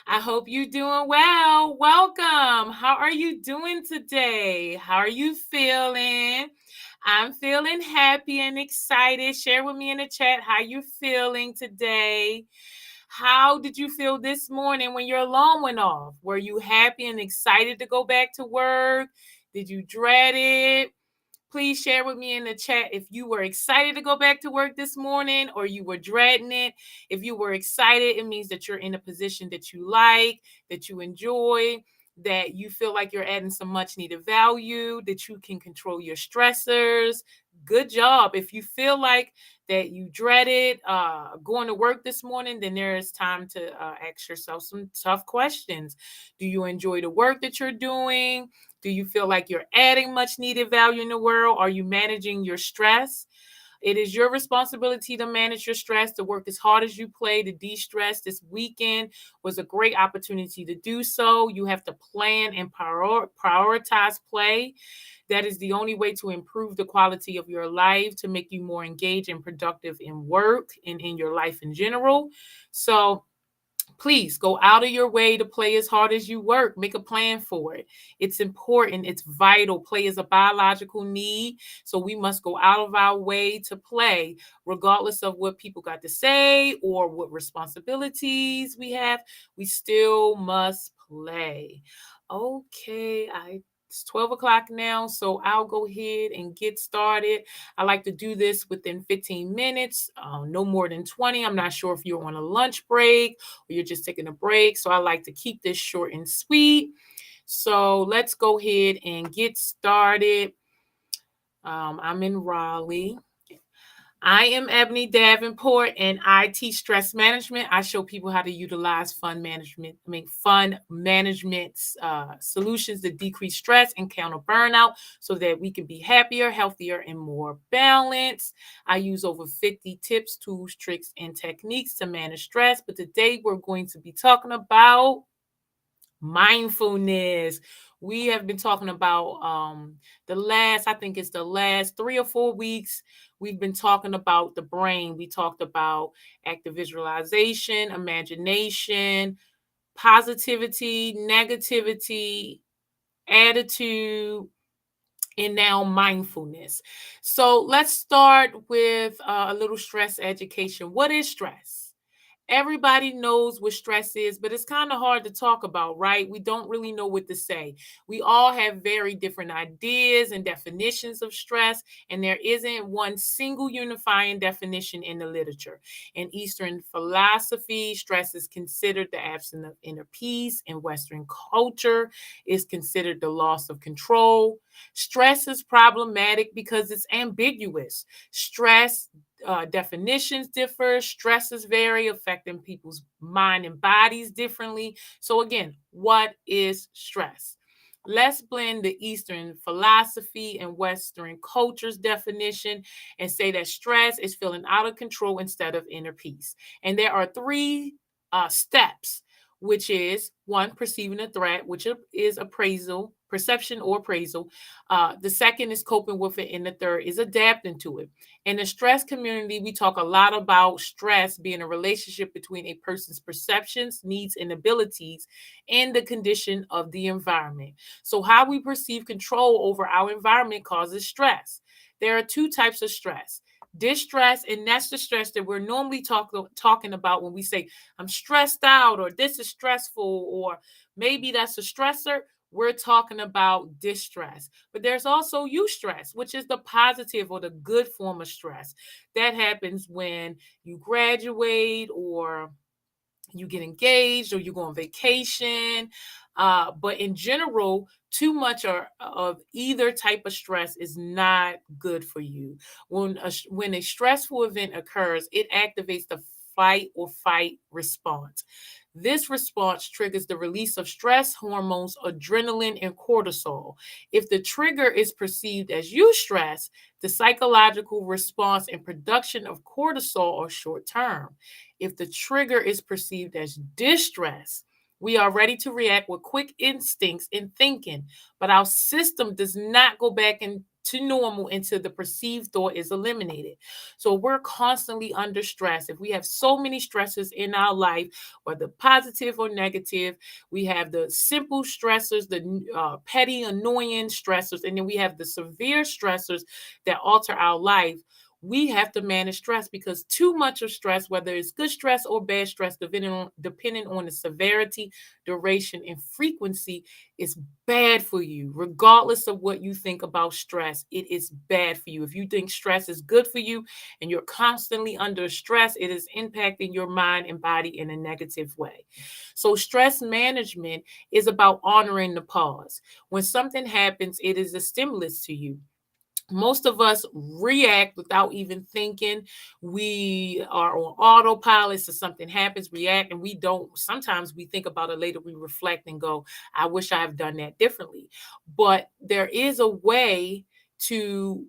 I hope you're doing well. Welcome. How are you doing today? How are you feeling? I'm feeling happy and excited. Share with me in the chat how you're feeling today. How did you feel this morning when your alarm went off? Were you happy and excited to go back to work? Did you dread it? Please share with me in the chat if you were excited to go back to work this morning or you were dreading it. If you were excited, it means that you're in a position that you like, that you enjoy, that you feel like you're adding some much needed value, that you can control your stressors. Good job. If you feel like that you dreaded going to work this morning, then there is time to ask yourself some tough questions. Do you enjoy the work that you're doing? Do you feel like you're adding much needed value in the world? Are you managing your stress? It is your responsibility to manage your stress, to work as hard as you play, to de-stress. This weekend was a great opportunity to do so. You have to plan and prioritize play. That is the only way to improve the quality of your life, to make you more engaged and productive in work and in your life in general. So please go out of your way to play as hard as you work. Make a plan for it. It's important. It's vital. Play is a biological need. So we must go out of our way to play, regardless of what people got to say or what responsibilities we have. We still must play. Okay, it's 12 o'clock now, so I'll go ahead and get started. I like to do this within 15 minutes, no more than 20. I'm not sure if you're on a lunch break or you're just taking a break. So I like to keep this short and sweet. So let's go ahead and get started. I'm in Raleigh. I am Ebony Davenport, and I teach stress management. I show people how to utilize fun management solutions to decrease stress and counter burnout so that we can be happier, healthier, and more balanced. I use over 50 tips, tools, tricks, and techniques to manage stress. But today we're going to be talking about mindfulness. We have been talking about I think it's the last 3 or 4 weeks. We've been talking about the brain. We talked about active visualization, imagination, positivity, negativity, attitude, and now mindfulness. So let's start with a little stress education. What is stress? Everybody knows what stress is, but it's kind of hard to talk about, right? We don't really know what to say. We all have very different ideas and definitions of stress, and there isn't one single unifying definition in the literature. In Eastern philosophy, stress is considered the absence of inner peace. In Western culture, it's considered the loss of control. Stress is problematic because it's ambiguous. Stress definitions differ, stresses vary, affecting people's mind and bodies differently. So, again, what is stress? Let's blend the Eastern philosophy and Western culture's definition and say that stress is feeling out of control instead of inner peace. And there are three steps, which is one, perceiving a threat, which is perception or appraisal. The second is coping with it, and the third is adapting to it. In the stress community, we talk a lot about stress being a relationship between a person's perceptions, needs, and abilities and the condition of the environment. So, how we perceive control over our environment causes stress. There are two types of stress: distress, and that's the stress that we're normally talking about when we say, I'm stressed out, or this is stressful, or maybe that's a stressor. We're talking about distress. But there's also eustress, which is the positive or the good form of stress. That happens when you graduate, or you get engaged, or you go on vacation. But in general, too much of either type of stress is not good for you. When a stressful event occurs, it activates the fight or fight response. This response triggers the release of stress hormones, adrenaline, and cortisol. If the trigger is perceived as eustress, the psychological response and production of cortisol are short term. If the trigger is perceived as distress, we are ready to react with quick instincts and thinking, but our system does not go back to normal until the perceived thought is eliminated. So we're constantly under stress. If we have so many stresses in our life, whether positive or negative, we have the simple stressors, the petty, annoying stressors, and then we have the severe stressors that alter our life. We have to manage stress because too much of stress, whether it's good stress or bad stress, depending on the severity, duration, and frequency, is bad for you. Regardless of what you think about stress, it is bad for you. If you think stress is good for you and you're constantly under stress, it is impacting your mind and body in a negative way. So, stress management is about honoring the pause. When something happens, it is a stimulus to you. Most of us react without even thinking. We are on autopilot, so something happens, react, and we don't. Sometimes we think about it later, we reflect and go, I wish I have done that differently. But there is a way to,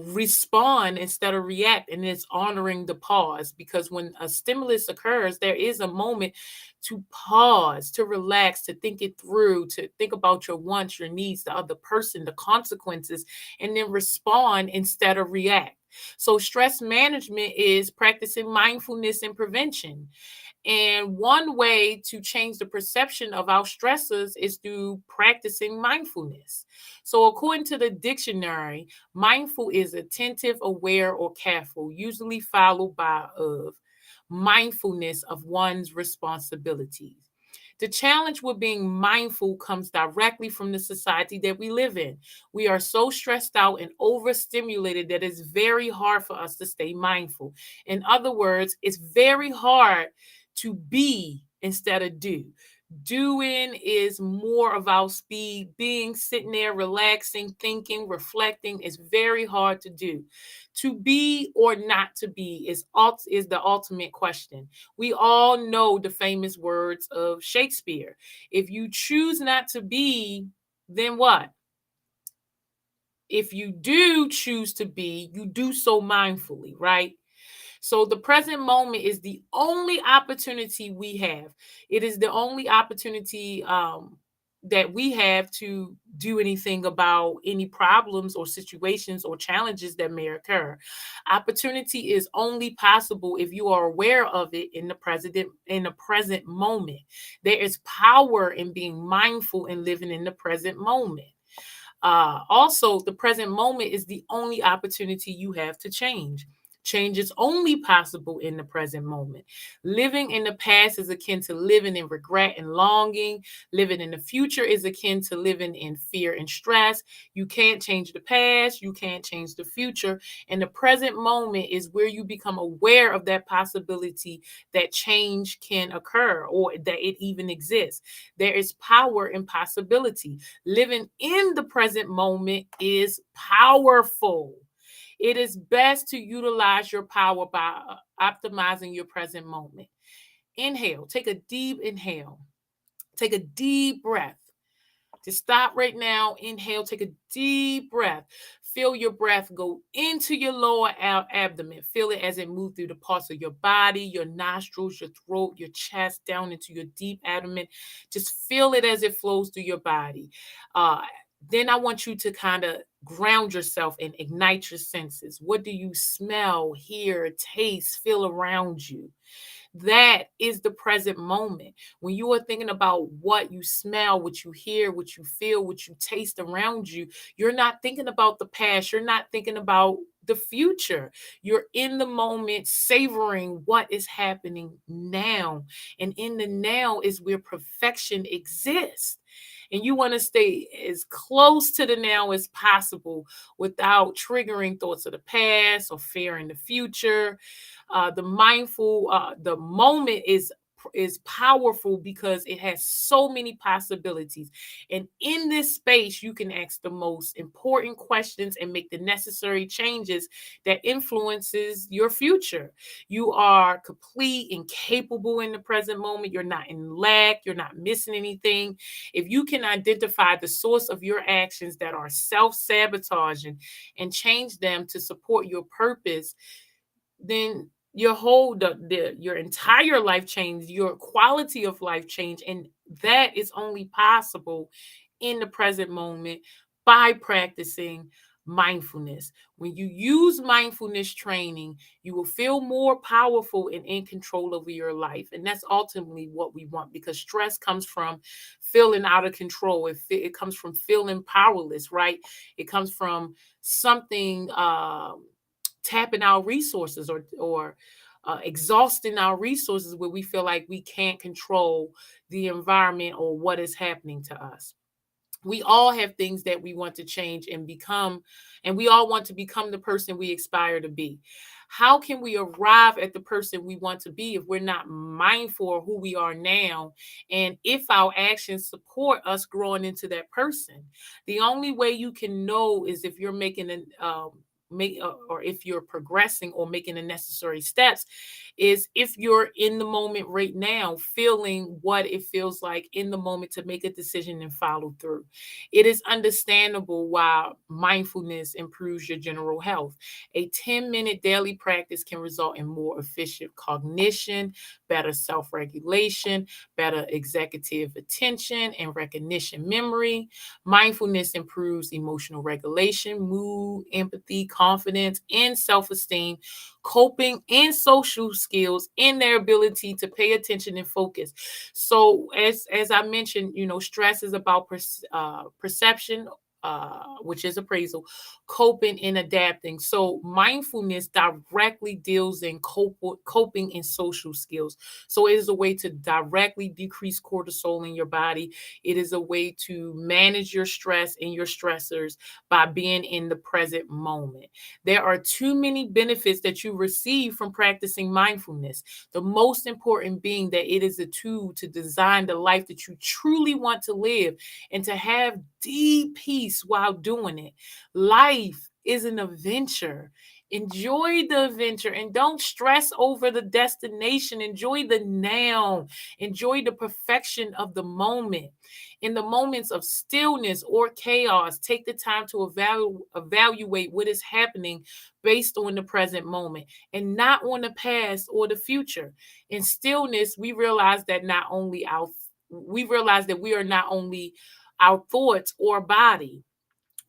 respond instead of react, and it's honoring the pause, because when a stimulus occurs, there is a moment to pause, to relax, to think it through, to think about your wants, your needs, the other person, the consequences, and then respond instead of react. So, stress management is practicing mindfulness and prevention. And one way to change the perception of our stressors is through practicing mindfulness. So, according to the dictionary, mindful is attentive, aware, or careful, usually followed by of mindfulness of one's responsibilities. The challenge with being mindful comes directly from the society that we live in. We are so stressed out and overstimulated that it's very hard for us to stay mindful. In other words, it's very hard to be instead of do. Doing is more about speed. Being, sitting there, relaxing, thinking, reflecting is very hard to do. To be or not to be is the ultimate question. We all know the famous words of Shakespeare. If you choose not to be, then what? If you do choose to be, you do so mindfully, right? So the present moment is the only opportunity we have. It is the only opportunity that we have to do anything about any problems or situations or challenges that may occur. Opportunity is only possible if you are aware of it in the present moment. There is power in being mindful and living in the present moment. Also, the present moment is the only opportunity you have to change. Change is only possible in the present moment. Living in the past is akin to living in regret and longing. Living in the future is akin to living in fear and stress. You can't change the past, you can't change the future. And the present moment is where you become aware of that possibility that change can occur or that it even exists. There is power in possibility. Living in the present moment is powerful. It is best to utilize your power by optimizing your present moment. Inhale, take a deep inhale, take a deep breath. Just stop right now. Inhale, take a deep breath. Feel your breath go into your lower abdomen. Feel it as it moves through the parts of your body, your nostrils, your throat, your chest, down into your deep abdomen. Just feel it as it flows through your body. Uh, then I want you to kind of ground yourself and ignite your senses. What do you smell, hear, taste, feel around you? That is the present moment. When you are thinking about what you smell, what you hear, what you feel, what you taste around you, you're not thinking about the past. You're not thinking about the future. You're in the moment, savoring what is happening now. And in the now is where perfection exists. And you want to stay as close to the now as possible without triggering thoughts of the past or fearing the future. The moment is powerful because it has so many possibilities, and in this space you can ask the most important questions and make the necessary changes that influences your future. You are complete and capable in the present moment. You're not in lack, you're not missing anything. If you can identify the source of your actions that are self-sabotaging and change them to support your purpose, then your entire life change, your quality of life change, and that is only possible in the present moment by practicing mindfulness. When you use mindfulness training, you will feel more powerful and in control over your life. And that's ultimately what we want, because stress comes from feeling out of control. It comes from feeling powerless, right? It comes from something tapping our resources, or exhausting our resources, where we feel like we can't control the environment or what is happening to us. We all have things that we want to change and become, and we all want to become the person we aspire to be. How can we arrive at the person we want to be if we're not mindful of who we are now, and if our actions support us growing into that person? The only way you can know is if you're making an or if you're progressing or making the necessary steps, is if you're in the moment right now, feeling what it feels like in the moment to make a decision and follow through. It is understandable why mindfulness improves your general health. A 10-minute daily practice can result in more efficient cognition, better self regulation, better executive attention and recognition memory. Mindfulness improves emotional regulation, mood, empathy, confidence, and self esteem, coping and social skills, and their ability to pay attention and focus. So as I mentioned, stress is about perception, which is appraisal, coping and adapting. So mindfulness directly deals in coping and social skills. So it is a way to directly decrease cortisol in your body. It is a way to manage your stress and your stressors by being in the present moment. There are too many benefits that you receive from practicing mindfulness. The most important being that it is a tool to design the life that you truly want to live and to have deep peace while doing it. Life is an adventure. Enjoy the adventure and don't stress over the destination. Enjoy the now. Enjoy the perfection of the moment. In the moments of stillness or chaos, take the time to evaluate what is happening based on the present moment and not on the past or the future. In stillness, we realize that we are not only our thoughts or body.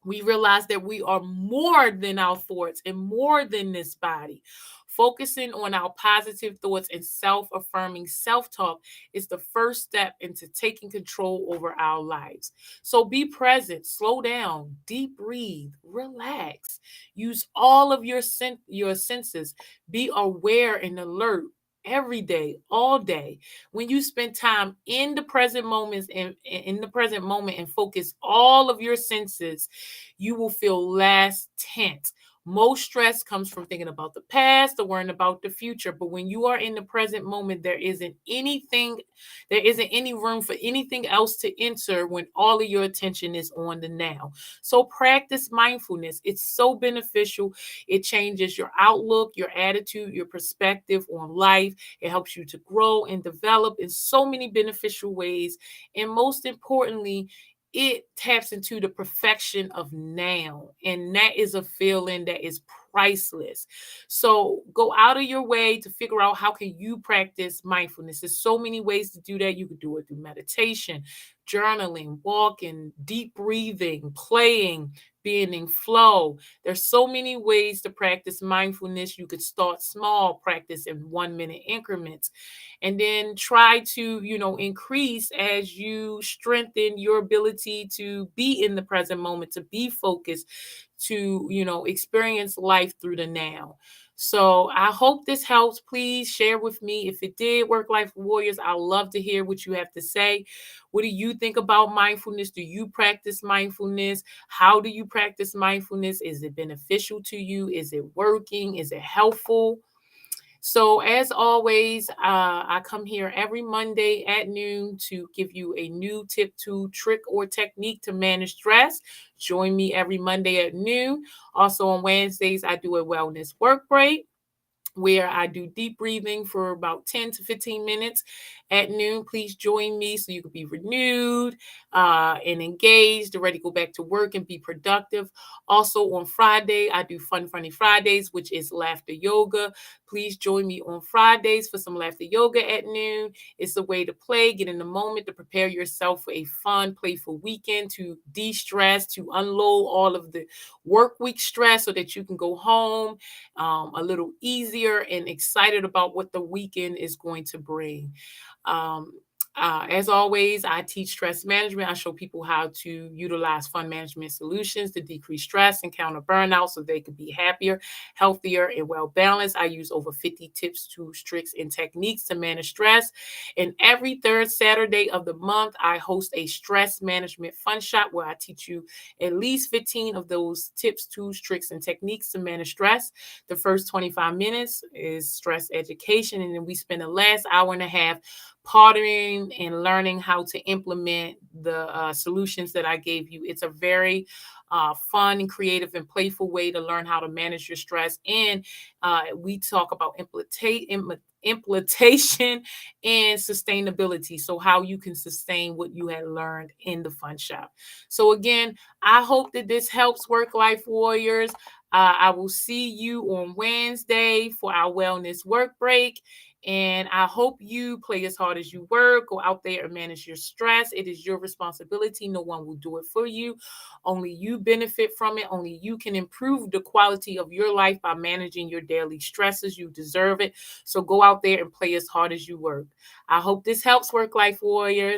We realize that we are more than our thoughts and more than this body. Focusing on our positive thoughts and self-affirming self-talk is the first step into taking control over our lives. So be present, slow down, deep breathe, relax. Use all of your senses. Be aware and alert every day, all day. When you spend time in the present moments and in the present moment and focus all of your senses, you will feel less tense. Most stress comes from thinking about the past or worrying about the future. But when you are in the present moment, there isn't any room for anything else to enter when all of your attention is on the now. So practice mindfulness. It's so beneficial. It changes your outlook, your attitude, your perspective on life. It helps you to grow and develop in so many beneficial ways. And most importantly, it taps into the perfection of now. And that is a feeling that is priceless. So go out of your way to figure out how can you practice mindfulness. There's so many ways to do that. You could do it through meditation, journaling, walking, deep breathing, playing, being in flow. There's so many ways to practice mindfulness. You could start small, practice in 1 minute increments, and then try to, increase as you strengthen your ability to be in the present moment, to be focused, to, experience life through the now. So I hope this helps. Please share with me if it did. Work Life Warriors, I love to hear what you have to say. What do you think about mindfulness? Do you practice mindfulness? How do you practice mindfulness? Is it beneficial to you? Is it working? Is it helpful? So, as always, I come here every Monday at noon to give you a new tip, tool, trick, or technique to manage stress. Join me every Monday at noon. Also, on Wednesdays, I do a wellness work break where I do deep breathing for about 10 to 15 minutes at noon. Please join me so you can be renewed and engaged and ready to go back to work and be productive. Also on Friday, I do Fun Funny Fridays, which is laughter yoga. Please join me on Fridays for some laughter yoga at noon. It's a way to play, get in the moment, to prepare yourself for a fun, playful weekend, to de-stress, to unload all of the work week stress so that you can go home a little easier and excited about what the weekend is going to bring. Um, as always, I teach stress management. I show people how to utilize fun management solutions to decrease stress and counter burnout so they could be happier, healthier, and well balanced. I use over 50 tips, tools, tricks, and techniques to manage stress. And every third Saturday of the month, I host a stress management fun shop where I teach you at least 15 of those tips, tools, tricks, and techniques to manage stress. The first 25 minutes is stress education, and then we spend the last hour and a half pondering and learning how to implement the solutions that I gave you. It's a very fun and creative and playful way to learn how to manage your stress. And we talk about implementation and sustainability. So, how you can sustain what you had learned in the fun shop. So, again, I hope that this helps work life warriors. I will see you on Wednesday for our wellness work break. And I hope you play as hard as you work. Go out there and manage your stress. It is your responsibility. No one will do it for you. Only you benefit from it. Only you can improve the quality of your life by managing your daily stresses. You deserve it. So go out there and play as hard as you work. I hope this helps, work life warriors.